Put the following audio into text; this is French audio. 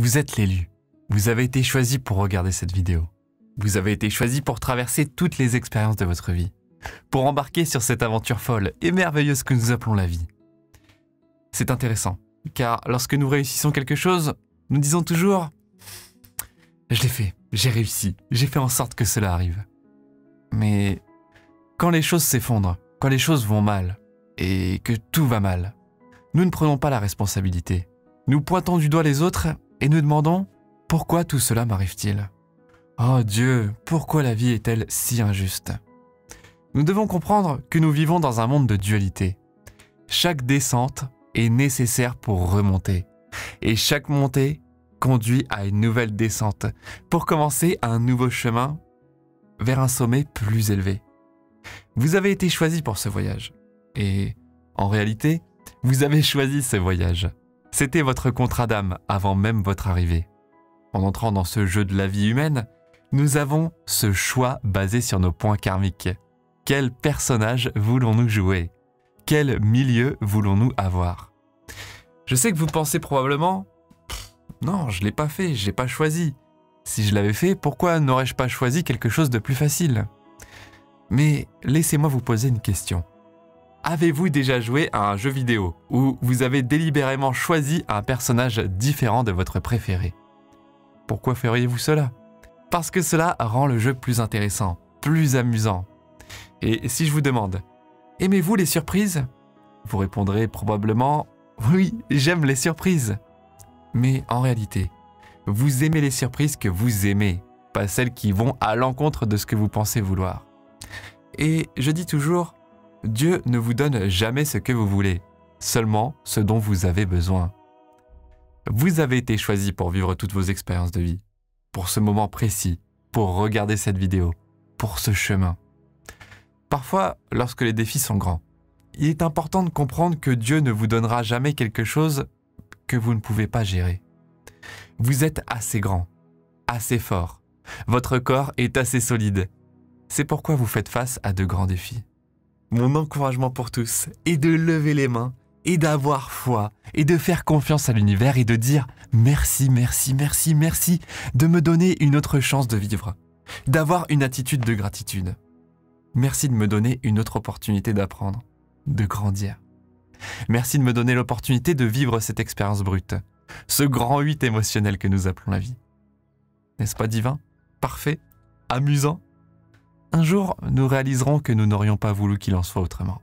Vous êtes l'élu. Vous avez été choisi pour regarder cette vidéo. Vous avez été choisi pour traverser toutes les expériences de votre vie, pour embarquer sur cette aventure folle et merveilleuse que nous appelons la vie. C'est intéressant, car lorsque nous réussissons quelque chose, nous disons toujours « Je l'ai fait, j'ai réussi, j'ai fait en sorte que cela arrive ». Mais quand les choses s'effondrent, quand les choses vont mal, et que tout va mal, nous ne prenons pas la responsabilité. Nous pointons du doigt les autres et nous demandons « Pourquoi tout cela m'arrive-t-il » ? Oh Dieu, pourquoi la vie est-elle si injuste ? Nous devons comprendre que nous vivons dans un monde de dualité. Chaque descente est nécessaire pour remonter. Et chaque montée conduit à une nouvelle descente pour commencer un nouveau chemin vers un sommet plus élevé. Vous avez été choisi pour ce voyage. Et en réalité, vous avez choisi ce voyage. C'était votre contrat d'âme avant même votre arrivée. En entrant dans ce jeu de la vie humaine, nous avons ce choix basé sur nos points karmiques. Quel personnage voulons-nous jouer ? Quel milieu voulons-nous avoir ? Je sais que vous pensez probablement « Non, je ne l'ai pas fait, je n'ai pas choisi. Si je l'avais fait, pourquoi n'aurais-je pas choisi quelque chose de plus facile ?» Mais laissez-moi vous poser une question. Avez-vous déjà joué à un jeu vidéo où vous avez délibérément choisi un personnage différent de votre préféré ? Pourquoi feriez-vous cela ? Parce que cela rend le jeu plus intéressant, plus amusant. Et si je vous demande « Aimez-vous les surprises ?» Vous répondrez probablement « Oui, j'aime les surprises ». Mais en réalité, vous aimez les surprises que vous aimez, pas celles qui vont à l'encontre de ce que vous pensez vouloir. Et je dis toujours, Dieu ne vous donne jamais ce que vous voulez, seulement ce dont vous avez besoin. Vous avez été choisi pour vivre toutes vos expériences de vie, pour ce moment précis, pour regarder cette vidéo, pour ce chemin. Parfois, lorsque les défis sont grands, il est important de comprendre que Dieu ne vous donnera jamais quelque chose que vous ne pouvez pas gérer. Vous êtes assez grand, assez fort. Votre corps est assez solide. C'est pourquoi vous faites face à de grands défis. Mon encouragement pour tous est de lever les mains et d'avoir foi et de faire confiance à l'univers et de dire merci, merci, merci, merci de me donner une autre chance de vivre, d'avoir une attitude de gratitude. Merci de me donner une autre opportunité d'apprendre, de grandir. Merci de me donner l'opportunité de vivre cette expérience brute, ce grand 8 émotionnel que nous appelons la vie. N'est-ce pas divin, parfait, amusant ? Un jour, nous réaliserons que nous n'aurions pas voulu qu'il en soit autrement.